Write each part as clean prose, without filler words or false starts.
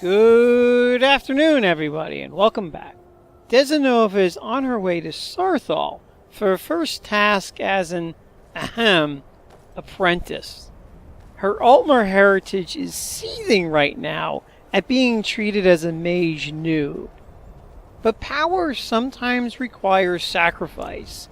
Good afternoon, everybody, and welcome back. Desdenova is on her way to Saarthal for her first task as an apprentice. Her Altmer heritage is seething right now at being treated as a mage noob. But power sometimes requires sacrifice,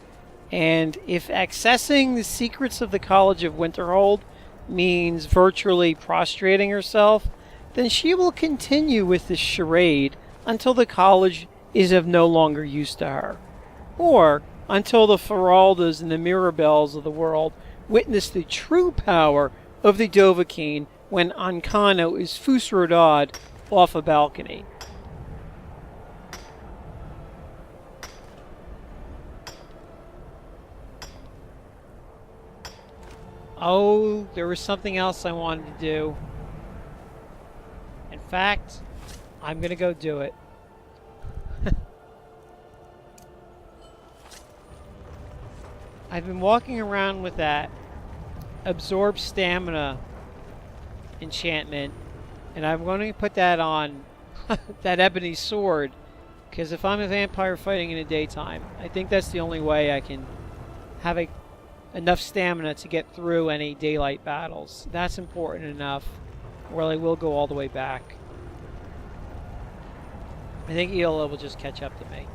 and if accessing the secrets of the College of Winterhold means virtually prostrating herself, then she will continue with this charade until the college is of no longer use to her. Or until the Feraldas and the Mirabelles of the world witness the true power of the Dovahkiin when Ancano is fusrodad off a balcony. Oh, there was something else I wanted to do. In fact, I'm gonna go do it. I've been walking around with that absorb stamina enchantment, and I'm going to put that on that ebony sword, because if I'm a vampire fighting in the daytime, I think that's the only way I can have enough stamina to get through any daylight battles. That's important enough. Well, I will go all the way back. I think Eola will just catch up to me.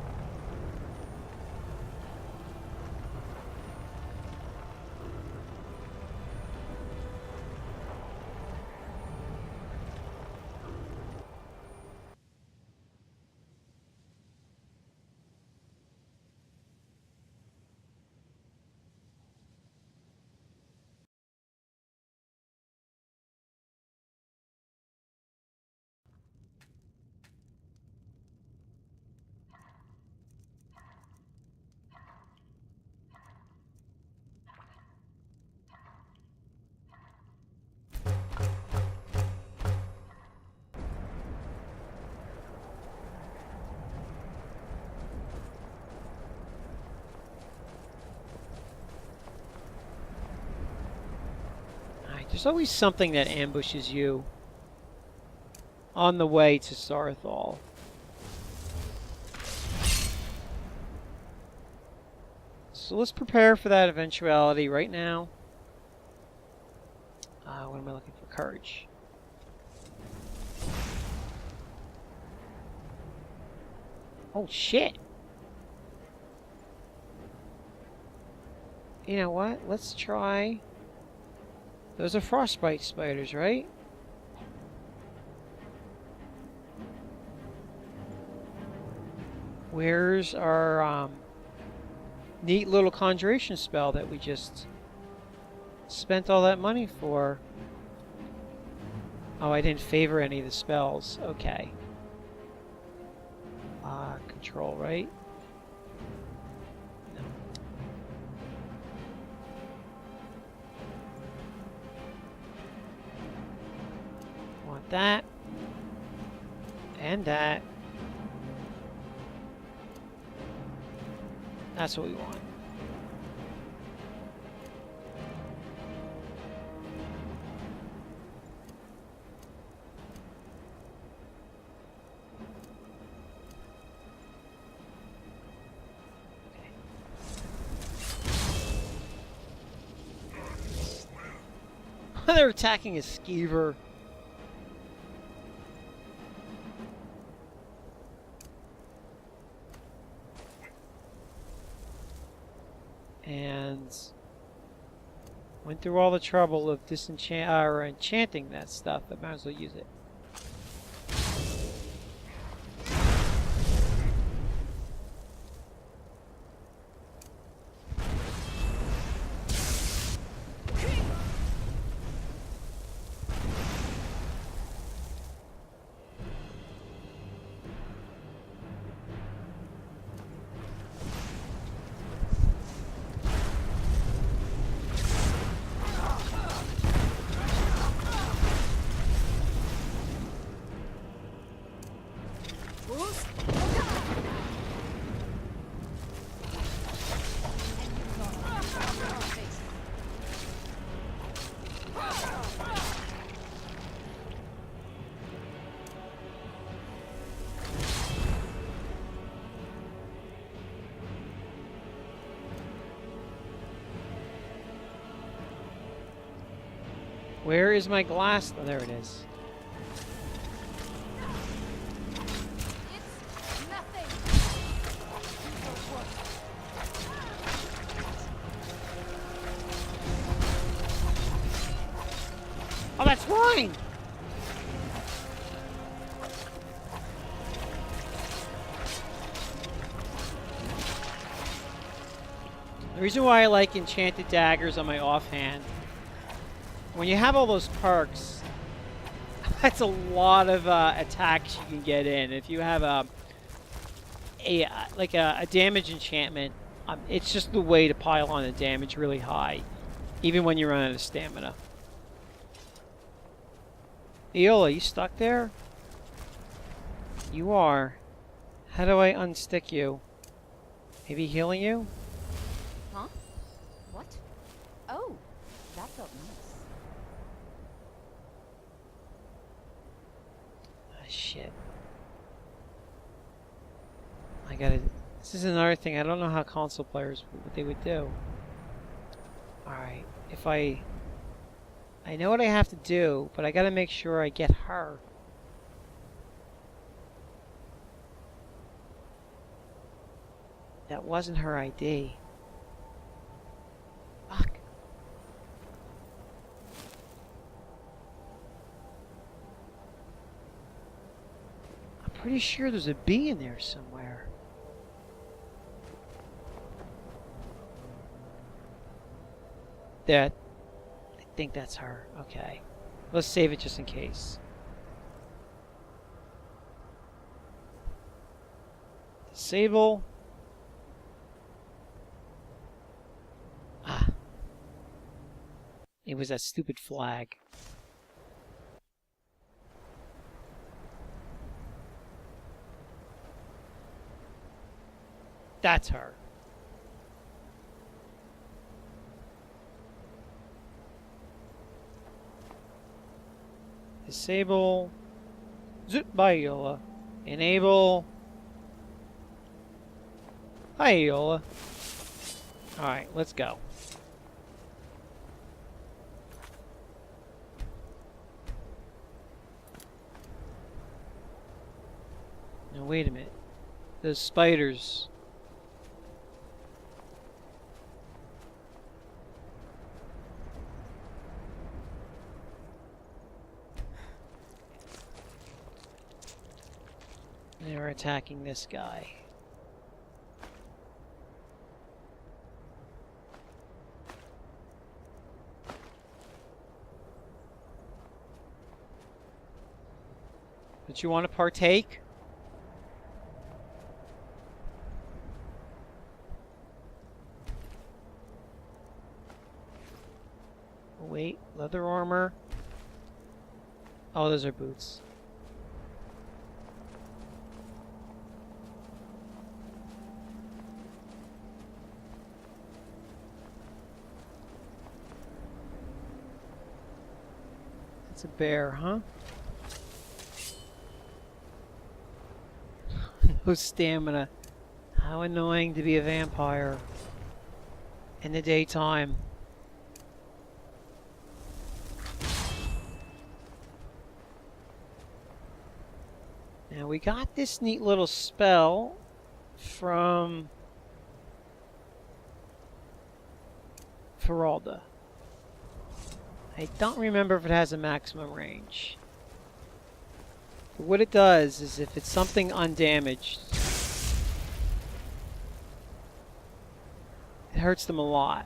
There's always something that ambushes you on the way to Saarthal. So let's prepare for that eventuality right now. What am I looking for? Courage. Oh shit! You know what? Let's try... Those are frostbite spiders, right? Where's our neat little conjuration spell that we just spent all that money for? Oh, I didn't favor any of the spells. Okay. Control, right? No. Want that. And that. That's what we want. They're attacking a skeever. And went through all the trouble of enchanting that stuff. I might as well use it. Where is my glass? Oh, there it is. It's nothing. Oh, that's wine! The reason why I like enchanted daggers on my offhand, when you have all those perks, that's a lot of attacks you can get in. If you have a damage enchantment, it's just the way to pile on the damage really high, even when you run out of stamina. Eola, you stuck there? You are. How do I unstick you? Maybe healing you? Huh? What? Oh, that felt nice. Ah, shit. I gotta... This is another thing. I don't know how console players, what they would do. Alright. If I know what I have to do, but I gotta make sure I get her. That wasn't her ID. Fuck. I'm pretty sure there's a bee in there somewhere. I think that's her. Okay. Let's save it just in case. Disable. Ah. It was that stupid flag. That's her. Disable. Zoop by Eola. Enable. Hi, Eola. Alright, let's go. Now, wait a minute. Those spiders. They're attacking this guy. Don't you want to partake? Oh, wait, leather armor. Oh, those are boots. It's a bear, huh? No stamina. How annoying to be a vampire in the daytime. Now we got this neat little spell from Feralda. I don't remember if it has a maximum range. But what it does is if it's something undamaged, it hurts them a lot.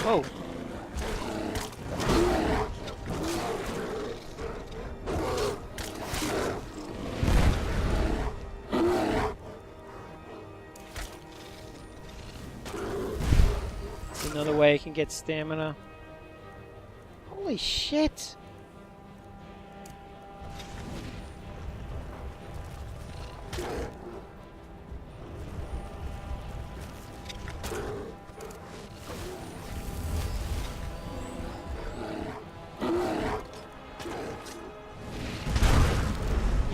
Whoa. It's another way I can get stamina. Holy shit.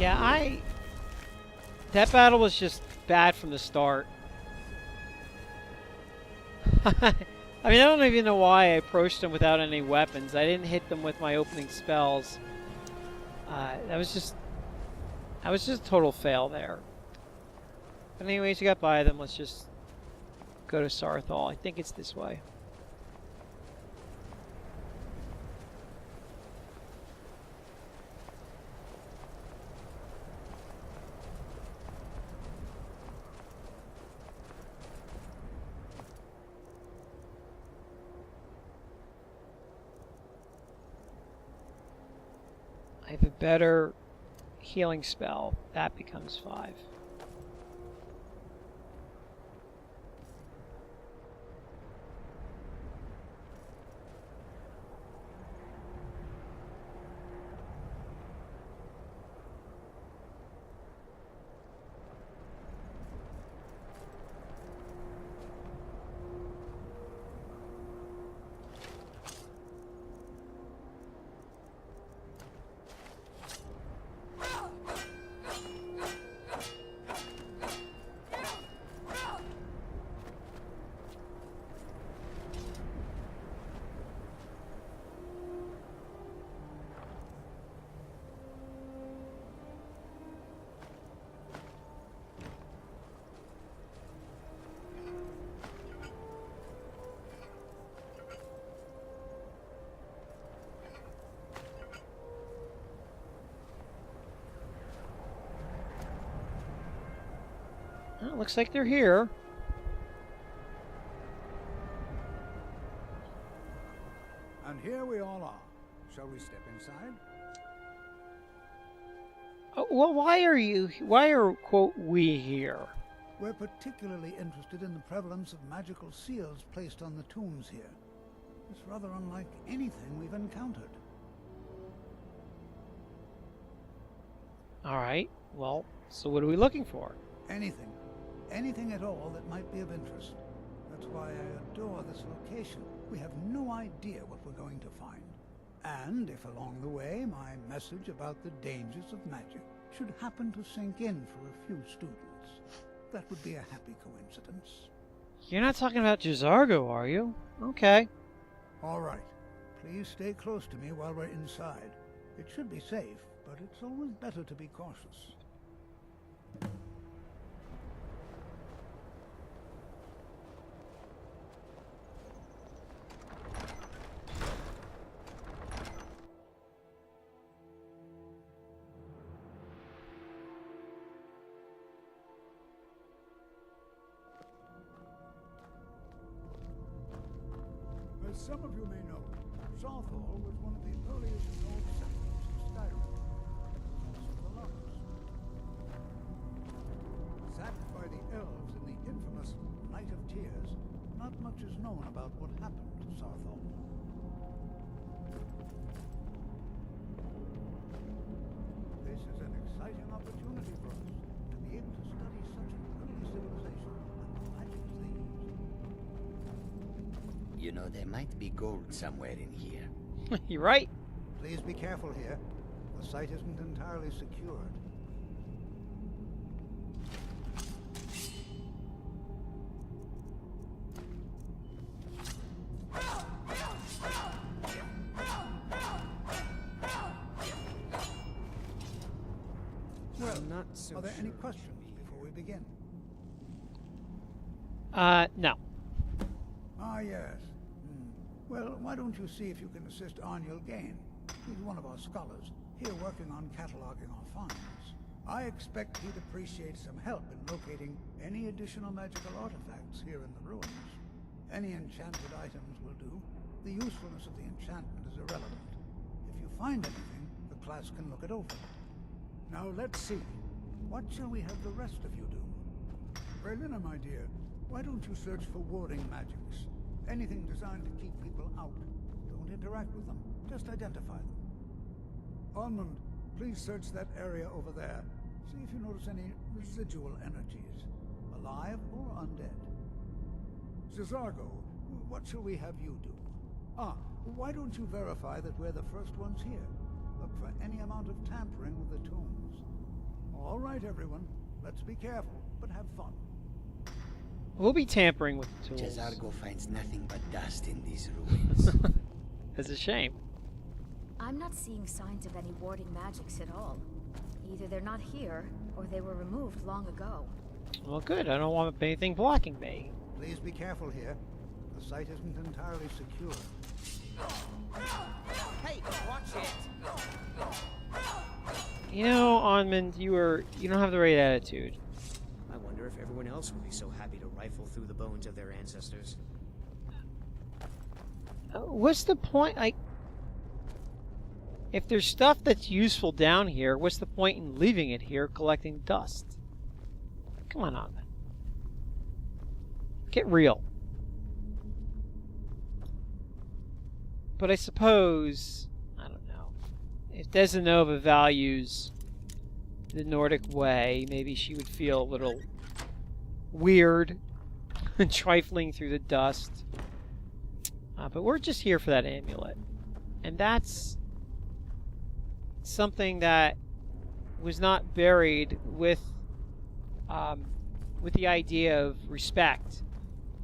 Yeah, that battle was just bad from the start. I mean, I don't even know why I approached them without any weapons. I didn't hit them with my opening spells. That was just a total fail there. But anyways, you got by them. Let's just go to Saarthal. I think it's this way. I have a better healing spell. That becomes 5. Well, looks like they're here. And here we all are. Shall we step inside? Oh, well, why are, quote, we here? We're particularly interested in the prevalence of magical seals placed on the tombs here. It's rather unlike anything we've encountered. Alright, well, so what are we looking for? Anything. Anything at all that might be of interest. That's why I adore this location. We have no idea what we're going to find. And if along the way my message about the dangers of magic should happen to sink in for a few students, that would be a happy coincidence. You're not talking about Jazargo, are you? Okay. All right. Please stay close to me while we're inside. It should be safe, but it's always better to be cautious. As some of you may know, Saarthal was one of the earliest known settlements of Skyrim. Also the largest. Sacked by the elves in the infamous Night of Tears, not much is known about what happened to Saarthal. This is an exciting opportunity for us to be able to study such an early civilization and the magics they used. You know, there might be gold somewhere in here. You're right. Please be careful here. The site isn't entirely secured. Well, Not so are there any sure. questions before we begin? No. Ah, yes. Well, why don't you see if you can assist Arniel Gain? He's one of our scholars, here working on cataloging our finds. I expect he'd appreciate some help in locating any additional magical artifacts here in the ruins. Any enchanted items will do. The usefulness of the enchantment is irrelevant. If you find anything, the class can look it over. Now let's see. What shall we have the rest of you do? Berlina, my dear, why don't you search for warding magics? Anything designed to keep people out. Don't interact with them, just identify them. Almond, please search that area over there. See if you notice any residual energies, alive or undead. Cesargo, what shall we have you do? Ah, why don't you verify that we're the first ones here? Look for any amount of tampering with the tombs. All right, everyone. Let's be careful, but have fun. We'll be tampering with the tools. Jazargo finds nothing but dust in these ruins. That's a shame. I'm not seeing signs of any warding magics at all. Either they're not here, or they were removed long ago. Well, good. I don't want anything blocking me. Please be careful here. The site isn't entirely secure. Hey, watch it! You know, Onmund, you don't have the right attitude. I wonder if everyone else would be so happy to rifle through the bones of their ancestors. What's the point? If there's stuff that's useful down here, what's the point in leaving it here collecting dust? Come on, Onmund. Get real. But I suppose, I don't know, if Desdenova values the Nordic way, maybe she would feel a little weird trifling through the dust. But we're just here for that amulet. And that's something that was not buried with the idea of respect.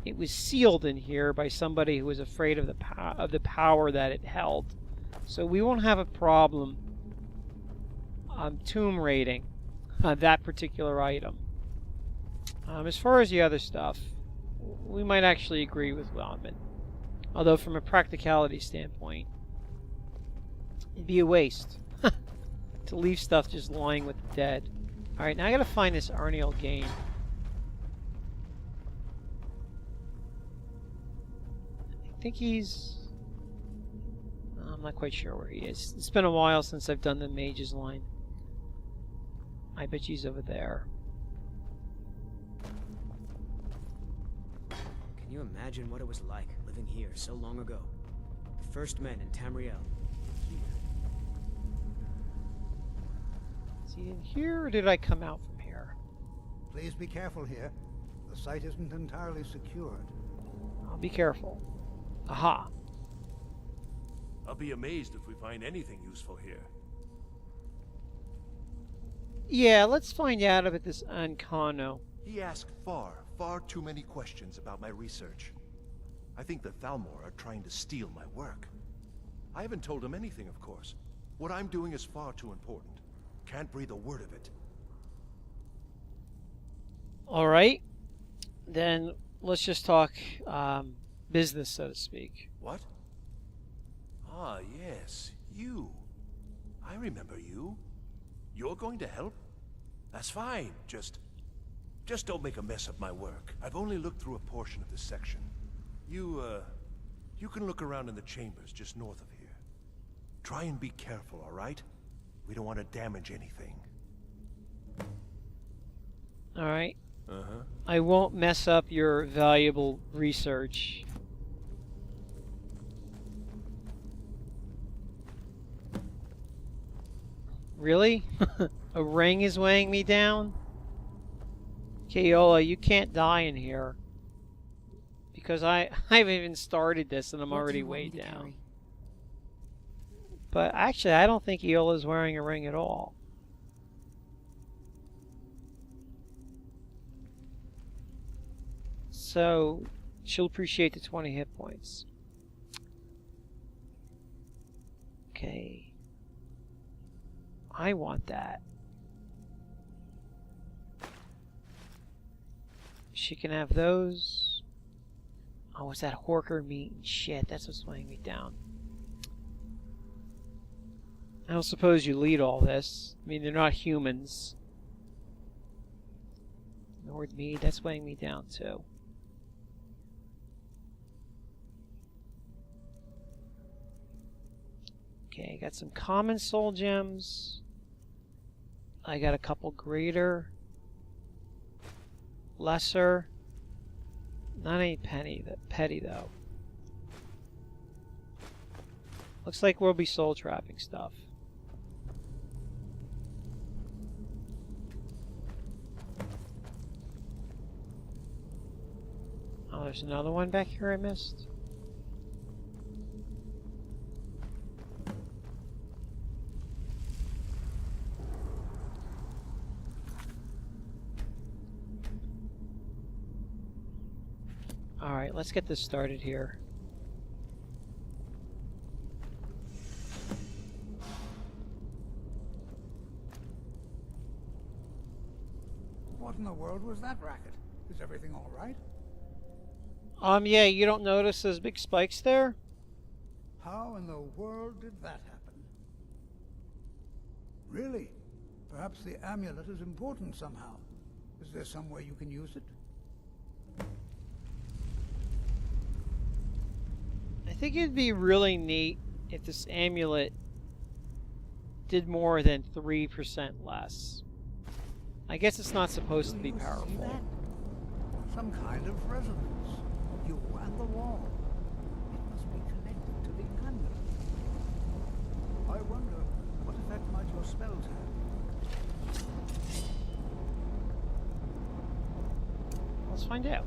It was sealed in here by somebody who was afraid of the power that it held. So we won't have a problem tomb raiding that particular item. As far as the other stuff, we might actually agree with Onmund. Although from a practicality standpoint, it'd be a waste to leave stuff just lying with the dead. Alright, now I gotta find this Arniel game. I think he's... I'm not quite sure where he is. It's been a while since I've done the mages line. I bet he's over there. Can you imagine what it was like living here so long ago? The first men in Tamriel. Is he in here, or did I come out from here? Please be careful here. The site isn't entirely secured. I'll be careful. Aha. I'll be amazed if we find anything useful here. Yeah, let's find out about this Ancano. He asked far too many questions about my research. I think the Thalmor are trying to steal my work. I haven't told him anything, of course. What I'm doing is far too important. Can't breathe a word of it. Alright. Then let's just talk business, so to speak. What? Ah, yes, you. I remember you. You're going to help? That's fine. Just don't make a mess of my work. I've only looked through a portion of this section. You can look around in the chambers just north of here. Try and be careful, all right? We don't want to damage anything. Alright. Uh-huh. I won't mess up your valuable research. Really? A ring is weighing me down? Kaola, you can't die in here. Because I haven't even started this and I'm already weighed down. Carry? But actually, I don't think Iola's wearing a ring at all. So, she'll appreciate the 20 hit points. Okay. I want that. She can have those. Oh, it's that Horker meat and shit. That's what's weighing me down. I don't suppose you lead all this. I mean, they're not humans. Nord meat, that's weighing me down too. Okay, got some common soul gems. I got a couple greater. Lesser. Not any petty though. Looks like we'll be soul trapping stuff. Oh, there's another one back here I missed. Alright, let's get this started here. What in the world was that racket? Is everything all right? Yeah, you don't notice those big spikes there? How in the world did that happen? Really? Perhaps the amulet is important somehow. Is there some way you can use it? I think it'd be really neat if this amulet did more than 3% less. I guess it's not supposed to be Do you see powerful. that? Some kind of resonance. You and the wall. It must be connected to the amulet. I wonder what effect might your spells have. Let's find out.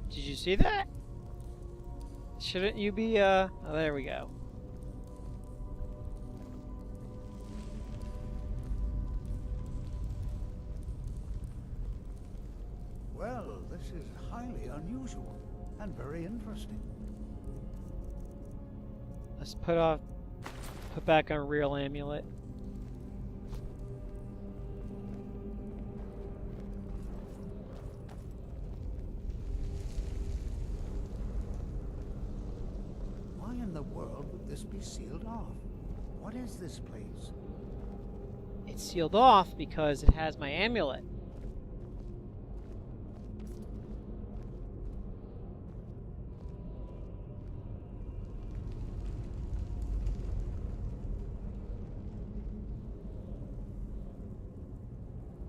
Did you see that? Shouldn't you be, oh, there we go. Well, this is highly unusual and very interesting. Let's put back on real amulet. Why in the world would this be sealed off? What is this place? It's sealed off because it has my amulet.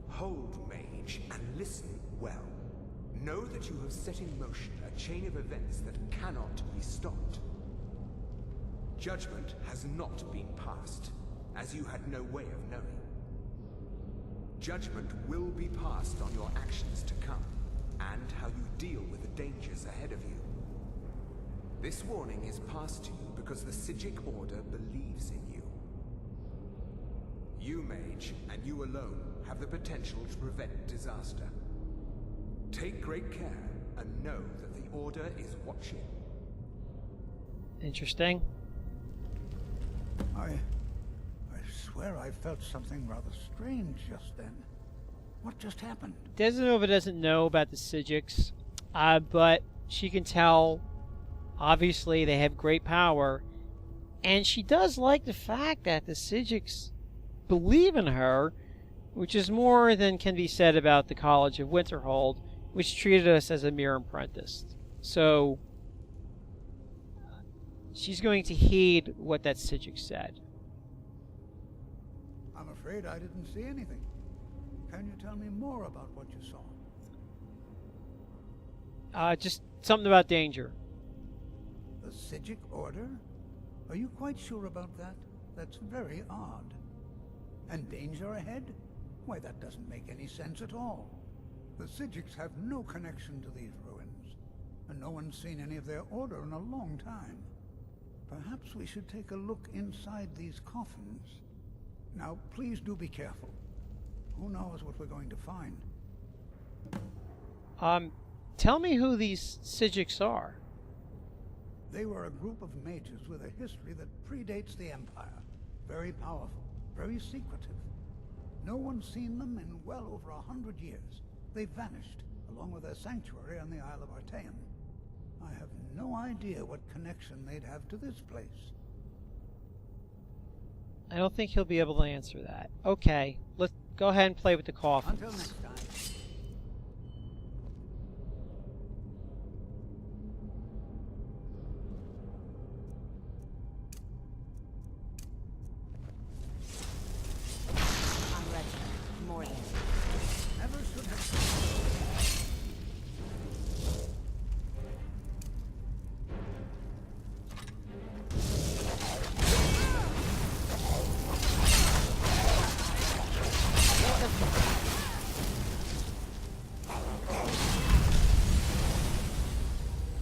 Hold, mage, and listen well. Know that you have set in motion a chain of events that cannot be stopped. Judgment has not been passed, as you had no way of knowing. Judgment will be passed on your actions to come, and how you deal with the dangers ahead of you. This warning is passed to you because the Psijic Order believes in you. You, mage, and you alone, have the potential to prevent disaster. Take great care, and know that the Order is watching. Interesting. I swear I felt something rather strange just then. What just happened? Desdenova doesn't know about the Psijics, but she can tell, obviously, they have great power, and she does like the fact that the Psijics believe in her, which is more than can be said about the College of Winterhold, which treated us as a mere apprentice. So she's going to heed what that Psijic said. I'm afraid I didn't see anything. Can you tell me more about what you saw? Just something about danger. The Psijic Order? Are you quite sure about that? That's very odd. And danger ahead? Why, that doesn't make any sense at all. The Psijics have no connection to these ruins, and no one's seen any of their order in a long time. Perhaps we should take a look inside these coffins. Now, please do be careful. Who knows what we're going to find? Tell me who these Psijics are. They were a group of mages with a history that predates the Empire. Very powerful, very secretive. No one's seen them in well over 100 years. They vanished, along with their sanctuary on the Isle of Artaeum. I have no idea what connection they'd have to this place. I don't think he'll be able to answer that. Okay, let's go ahead and play with the coffins. Until next time. I'm ready. More than. Never should have.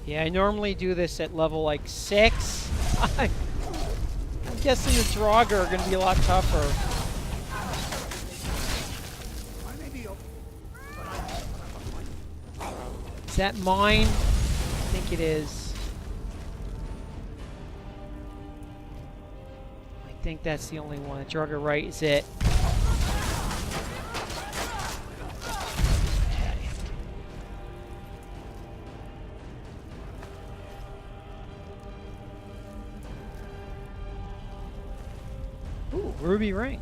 Yeah, I normally do this at level like 6. guessing the Draugr are going to be a lot tougher. Is that mine? I think it is. I think that's the only one. Draugr right is it. Ooh, ruby ring.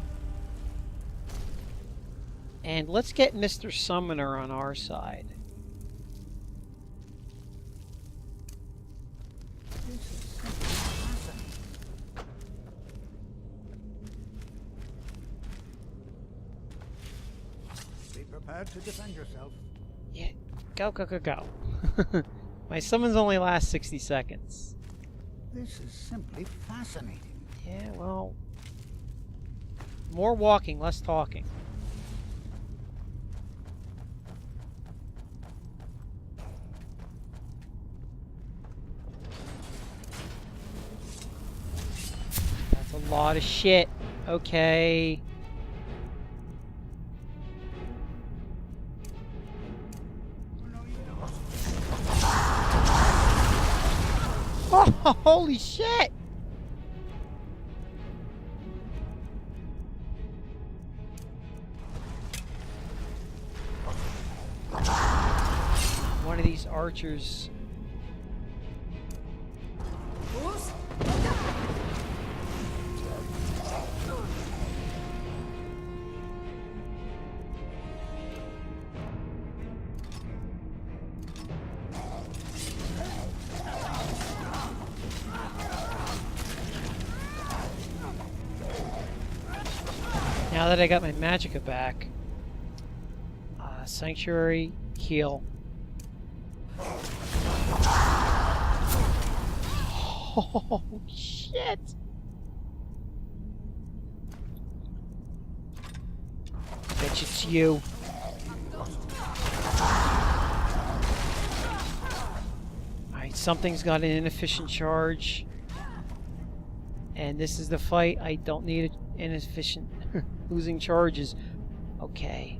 And let's get Mr. Summoner on our side. Be prepared to defend yourself. Yeah, go, go, go, go. My summons only last 60 seconds. This is simply fascinating. Yeah, well... more walking, less talking. That's a lot of shit. Okay. Oh, holy shit! One of these archers. Now that I got my magicka back, Sanctuary, heal. Oh, shit! Bet it's you. Alright, something's got an inefficient charge. And this is the fight. I don't need an inefficient losing charges. Okay.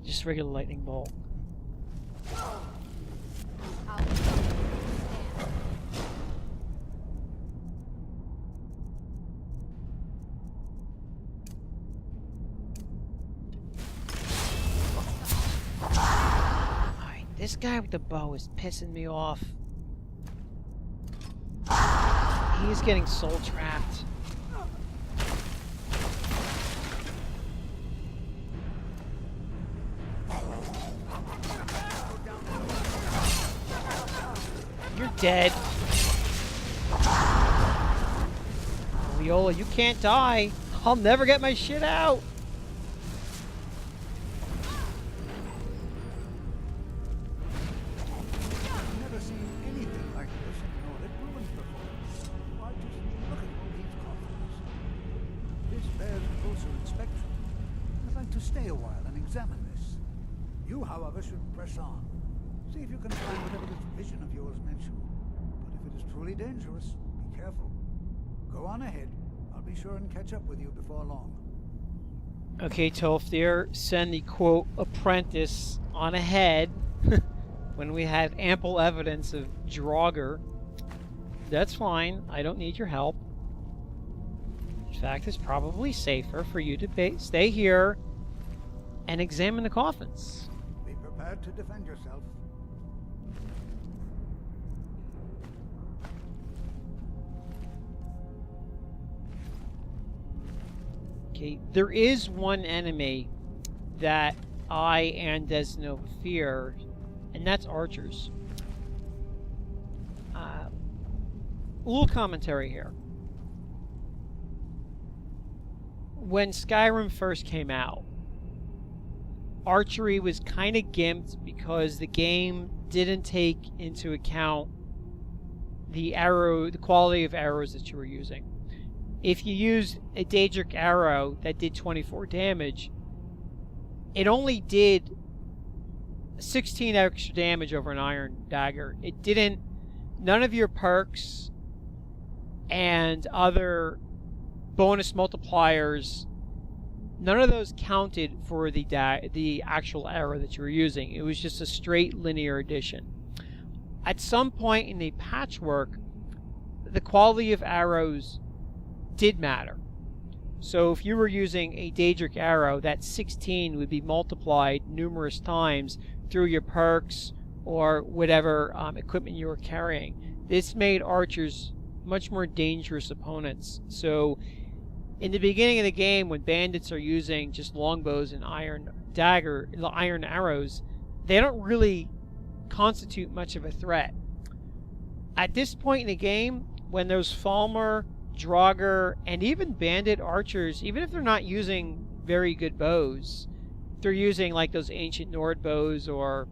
Just regular lightning bolt. Alright, this guy with the bow is pissing me off. He's getting soul trapped. You're dead. Leola, you can't die. I'll never get my shit out. I've never seen anything like this in Nordic ruins before. Why, just look at all these coffins. This bears closer inspection. I'd like to stay a while and examine this. You, however, should press on. See if you can find whatever this vision of yours mentioned. But if it is truly dangerous, be careful. Go on ahead. I'll be sure and catch up with you before long. Okay, Tolfdir, send the quote apprentice on ahead. when we had ample evidence of Draugr. That's fine. I don't need your help. In fact, it's probably safer for you to stay here and examine the coffins. Be prepared to defend yourself. Okay, there is one enemy that I and Desdenova fear, and that's archers. A little commentary here. When Skyrim first came out, archery was kind of gimped because the game didn't take into account the quality of arrows that you were using. If you used a Daedric arrow that did 24 damage, it only did 16 extra damage over an iron dagger. It didn't. None of your perks and other bonus multipliers, none of those counted for the actual arrow that you were using. It was just a straight linear addition. At some point in the patchwork, the quality of arrows did matter. So if you were using a Daedric arrow, that 16 would be multiplied numerous times through your perks or whatever equipment you were carrying. This made archers much more dangerous opponents. So in the beginning of the game, when bandits are using just longbows and iron arrows, they don't really constitute much of a threat. At this point in the game, when those Thalmor, Draugr, and even bandit archers, even if they're not using very good bows, they're using like those ancient Nord bows or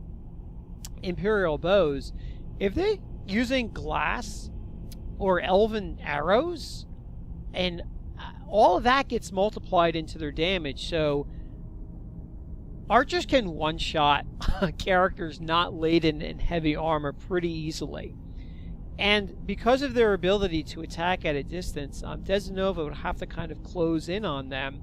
Imperial bows, if they're using glass or elven arrows, and all of that gets multiplied into their damage. So archers can one-shot characters not laden in heavy armor pretty easily. And because of their ability to attack at a distance, Desdenova would have to kind of close in on them.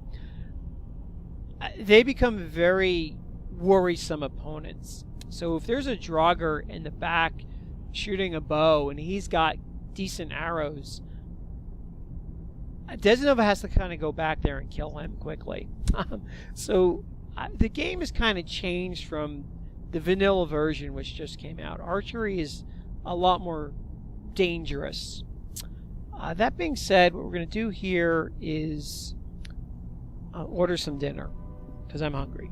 They become very worrisome opponents. So if there's a Draugr in the back shooting a bow and he's got decent arrows, Desdenova has to kind of go back there and kill him quickly. So the game has kind of changed from the vanilla version which just came out. Archery is a lot more dangerous. That being said, what we're going to do here is order some dinner because I'm hungry.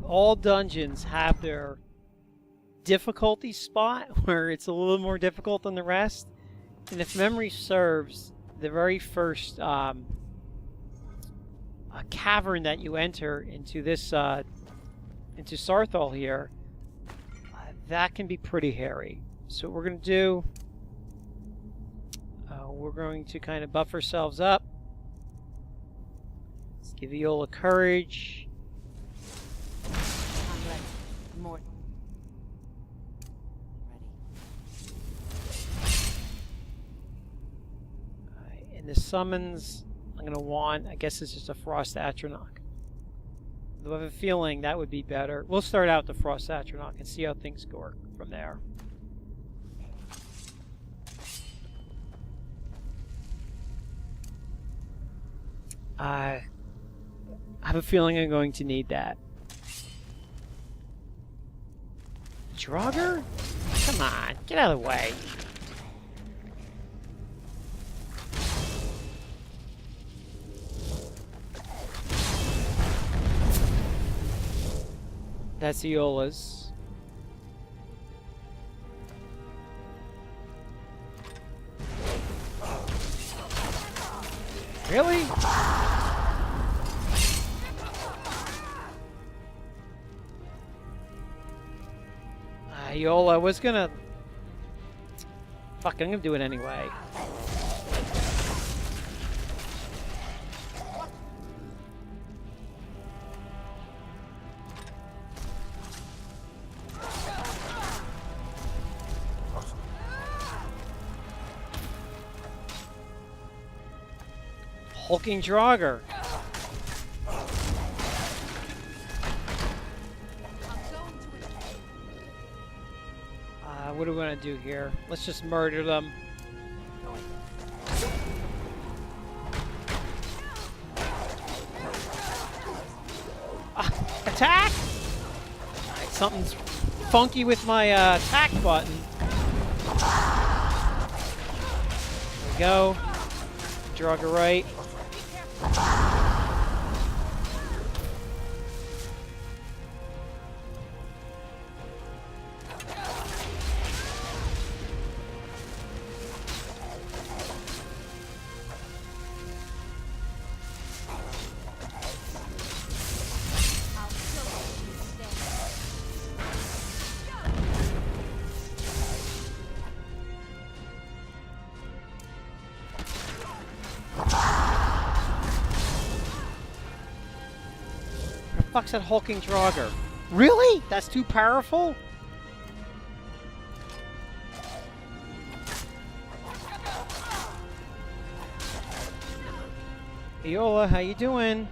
All dungeons have their difficulty spot where it's a little more difficult than the rest, and if memory serves, the very first cavern that you enter into this into Saarthal here, that can be pretty hairy. So what we're going to do, we're going to kind of buff ourselves up. Let's give Viola courage. I'm ready. More. Ready. And the summons, I'm going to want, I guess it's just a Frost Atronach. I have a feeling that would be better. We'll start out the Frost Atronach and see how things go from there. I have a feeling I'm going to need that. Draugr? Come on, get out of the way. That's Iola's. Really? Iola was gonna... Fuck, I'm gonna do it anyway. Hulking Draugr. What do we want to do here? Let's just murder them. Attack! Alright, something's funky with my attack button. There we go. Draugr right. Fuck's that hulking Draugr? Really? That's too powerful? Viola, how you doing?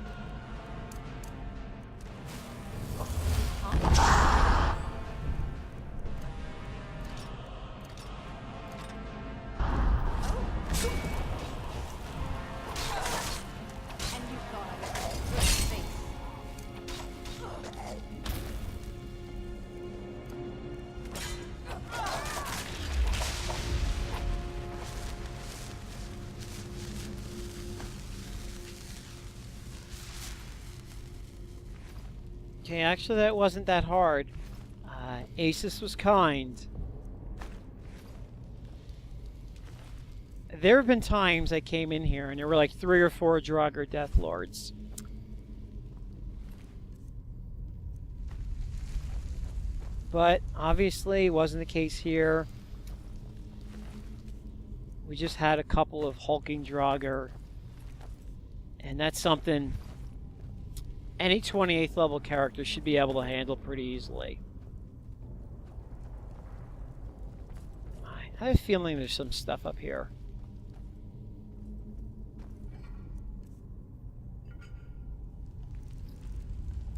Okay, actually that wasn't that hard. ASIS was kind. There have been times I came in here and there were like 3 or 4 Draugr Death Lords. But obviously it wasn't the case here. We just had a couple of hulking Draugr. And that's something any 28th level character should be able to handle pretty easily. I have a feeling there's some stuff up here.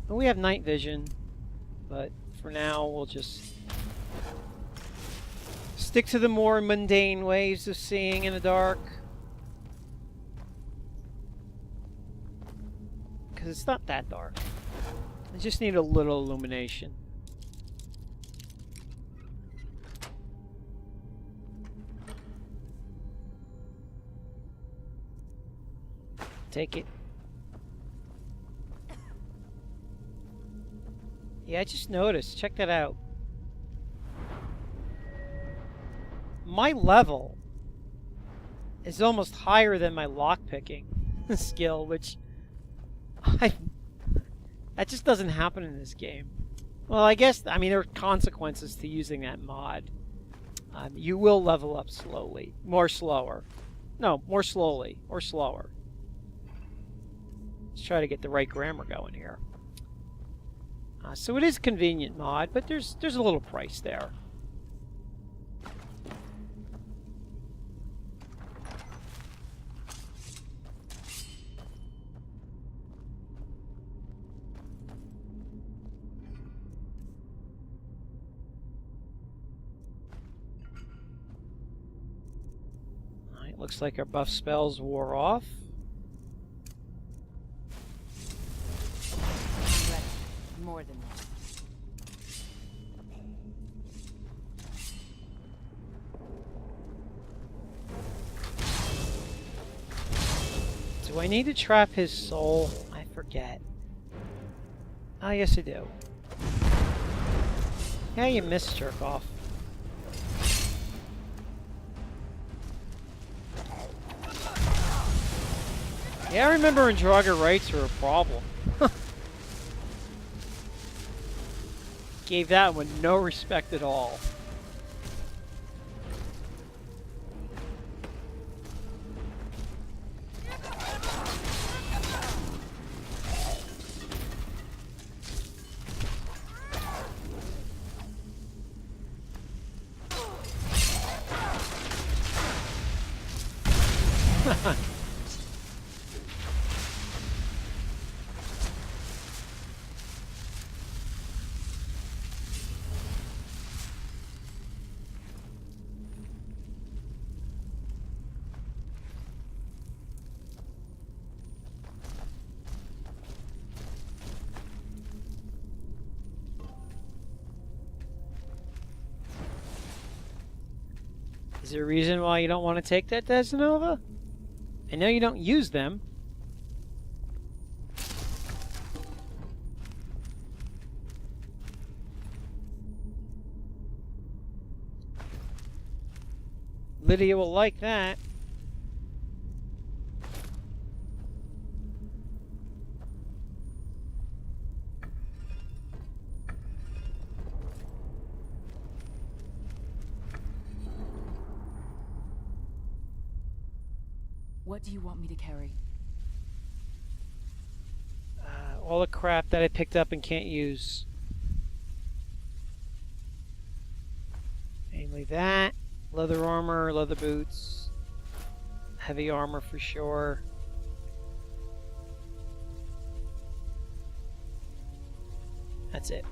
Well, we have night vision, but for now we'll just stick to the more mundane ways of seeing in the dark. Because it's not that dark. I just need a little illumination. Take it. Yeah, I just noticed. Check that out. My level is almost higher than my lockpicking skill, which that just doesn't happen in this game. Well, I guess, I mean, there are consequences to using that mod. You will level up slowly. More slowly, or slower. Let's try to get the right grammar going here. So it is a convenient mod, but there's a little price there. Alright, looks like our buff spells wore off. More than that. Do I need to trap his soul? I forget. Oh, yes I do. Yeah, you missed, jerk off. Yeah, I remember when Draugr rights were a problem. Gave that one no respect at all. Is there a reason why you don't want to take that, Desdenova? I know you don't use them. Lydia will like that. What do you want me to carry? All the crap that I picked up and can't use. Namely that. Leather armor, leather boots. Heavy armor for sure. That's it.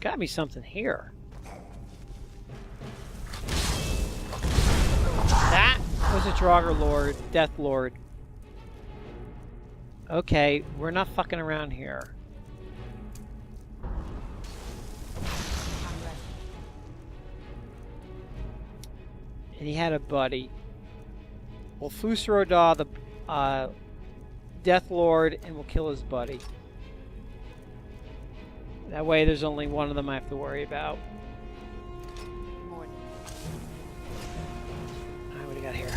There's got to be something here. That was a Draugr Lord, Death Lord. Okay, we're not fucking around here. And he had a buddy. We'll Fusroda, the Death Lord, and we'll kill his buddy. That way there's only one of them I have to worry about. Alright, what do you got here?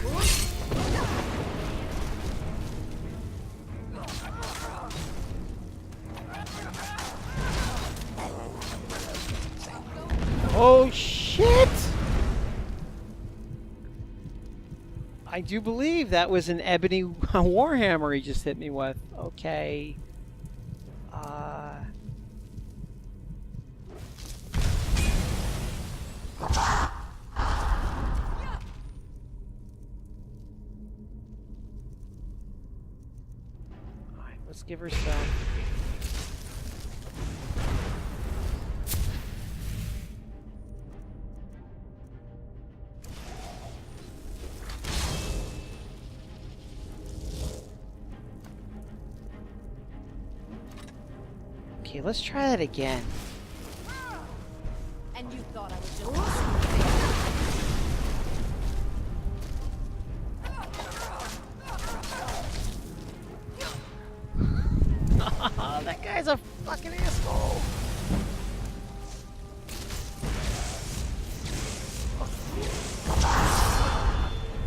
Oh shit! I do believe that was an ebony warhammer he just hit me with. Okay. Alright, let's give her some. Okay, let's try that again. And you thought I was just that guy's a fucking asshole.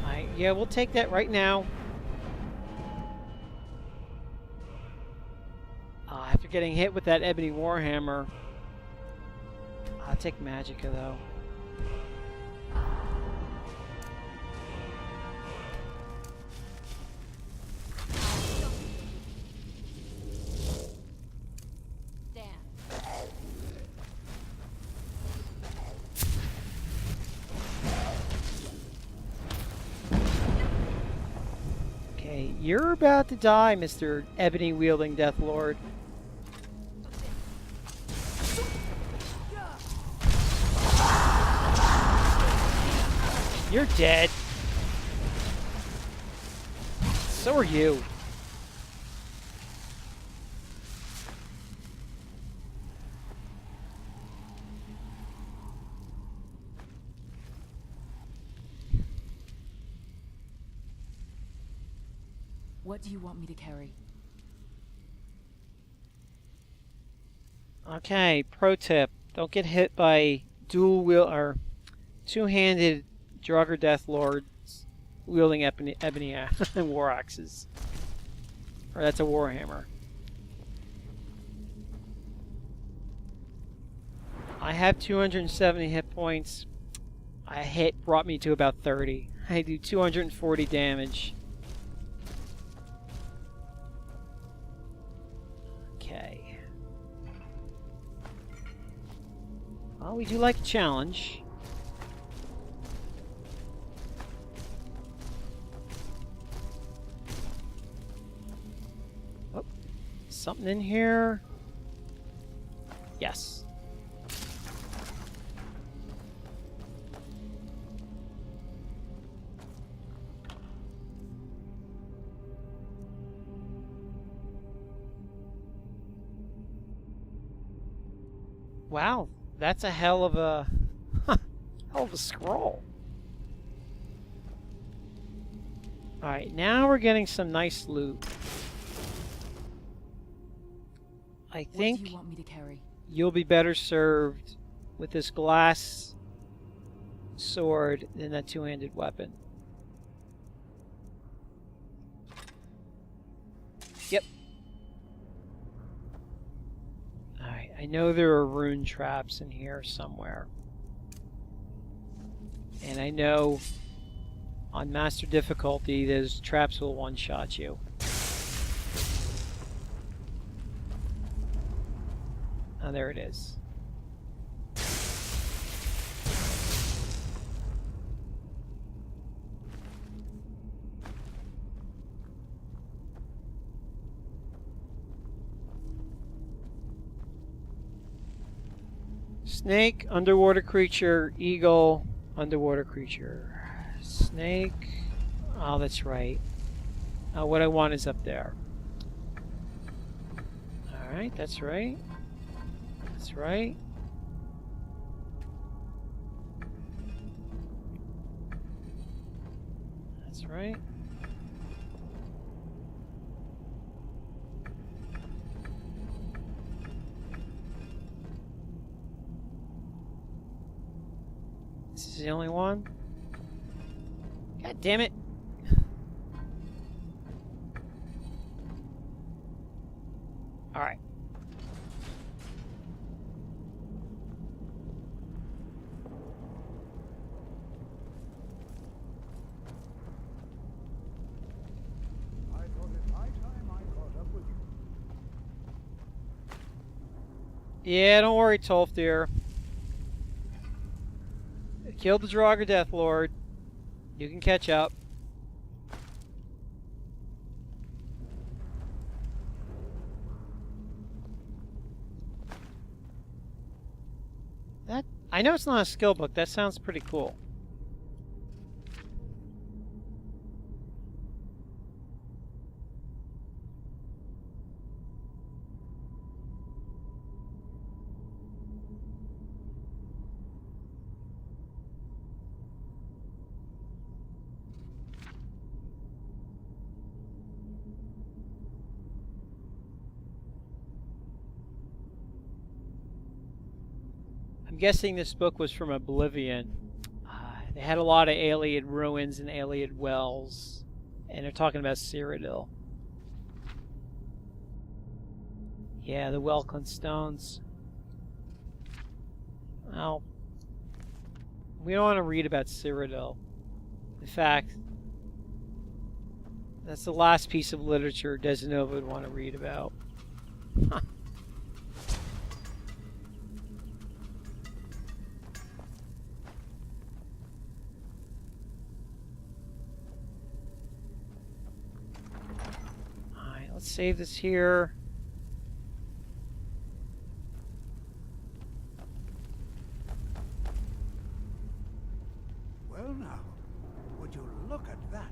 Alright, yeah, we'll take that right now. After getting hit with that ebony warhammer, I'll take Magicka though. Okay, you're about to die, Mr. Ebony wielding Death Lord. You're dead. So are you. What do you want me to carry? Okay, pro tip. Don't get hit by dual wheel or two-handed Draugr Death Lords wielding ebony war axes. Or that's a warhammer. I have 270 hit points. A hit brought me to about 30. I do 240 damage. Okay. Well, we do like a challenge. Something in here? Yes. Wow, that's a hell of a scroll. Alright, now we're getting some nice loot. I think What do you want me to carry? you'll be better served with this glass sword than that two-handed weapon. Yep. Alright, I know there are rune traps in here somewhere. And I know on master difficulty those traps will one-shot you. Oh, there it is. Snake, underwater creature, eagle, underwater creature. Snake. Oh, that's right. What I want is up there. Alright, that's right. That's right. That's right. This is the only one? God damn it. Alright. I thought it high time I caught up with you. Yeah, don't worry, Tolf dear. Killed the Draugr Death Lord. You can catch up. That I know it's not a skill book. That sounds pretty cool. I'm guessing this book was from Oblivion. They had a lot of Ayleid ruins and Ayleid wells, and they're talking about Cyrodiil. Yeah, the Welkin stones. Well, we don't want to read about Cyrodiil. In fact, that's the last piece of literature Desdenova would want to read about. Let's save this here. Well now, would you look at that?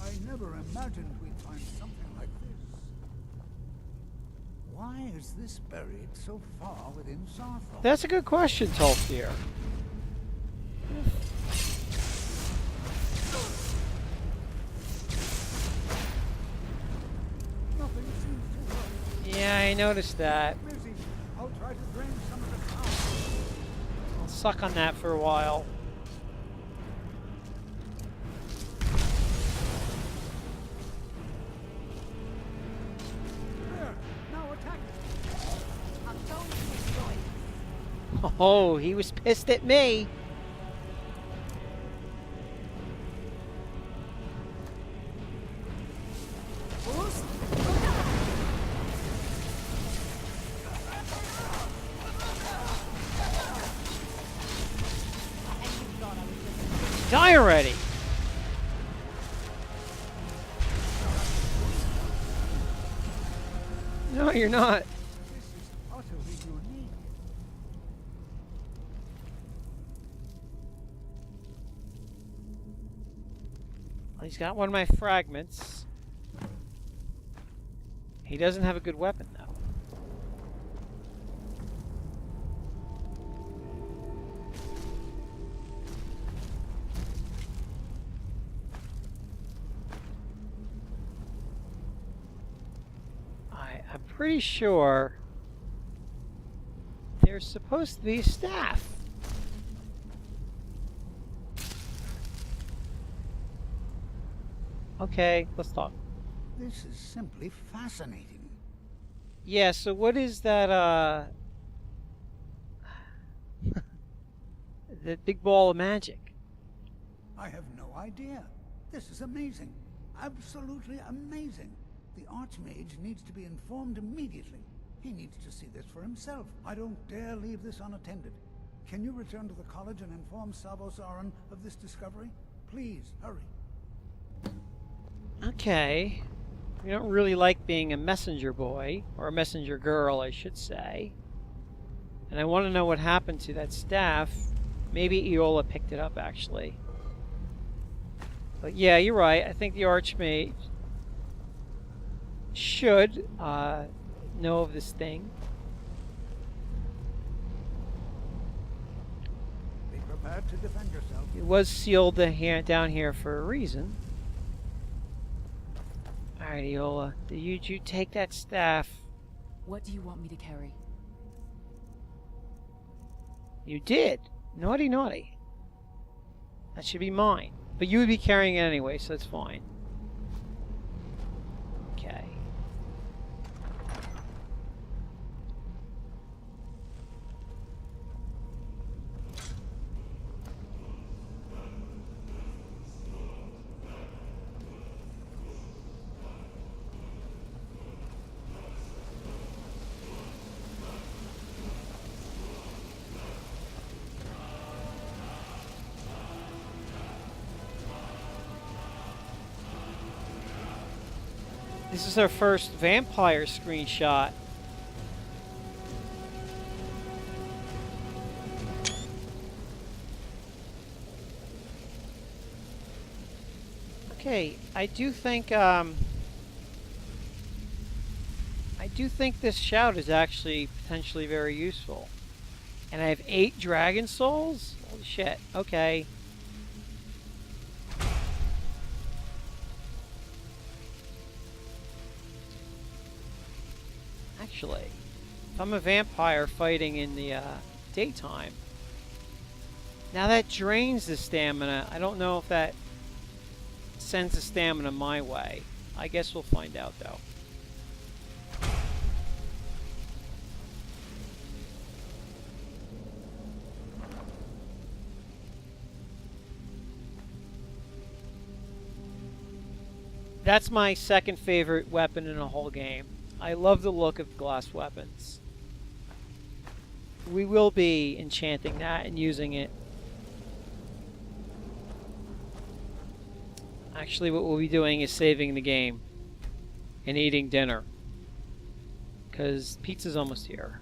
I never imagined we'd find something like this. Why is this buried so far within Saarthal? That's a good question, Tolfir. Nothing seems to work. Yeah, I noticed that. Busy. I'll try to drain some of the power. I'll suck on that for a while. There, now attack it. I'm going to destroy it. Oh, he was pissed at me. Die already! you're not. This is utterly unique. Well, he's got one of my fragments. He doesn't have a good weapon, though. I'm pretty sure there's supposed to be a staff. Okay, let's talk. This is simply fascinating. Yeah, so what is that, the big ball of magic? I have no idea. This is amazing. Absolutely amazing. The Archmage needs to be informed immediately. He needs to see this for himself. I don't dare leave this unattended. Can you return to the college and inform Sabo Saran of this discovery? Please, hurry. Okay. We don't really like being a messenger boy, or a messenger girl, I should say. And I want to know what happened to that staff. Maybe Iola picked it up, actually. But yeah, you're right. I think the Archmage should know of this thing. Be prepared to defend yourself. It was sealed down here for a reason. Alright, Iola. Did you take that staff? What do you want me to carry? You did. Naughty, naughty. That should be mine. But you would be carrying it anyway, so that's fine. Okay. This is our first vampire screenshot. Okay, I do think this shout is actually potentially very useful. And I have 8 dragon souls? Holy shit. Okay. Actually, if I'm a vampire fighting in the daytime, now that drains the stamina. I don't know if that sends the stamina my way. I guess we'll find out, though. That's my second favorite weapon in the whole game. I love the look of glass weapons. We will be enchanting that and using it. Actually, what we'll be doing is saving the game and eating dinner, because pizza's almost here.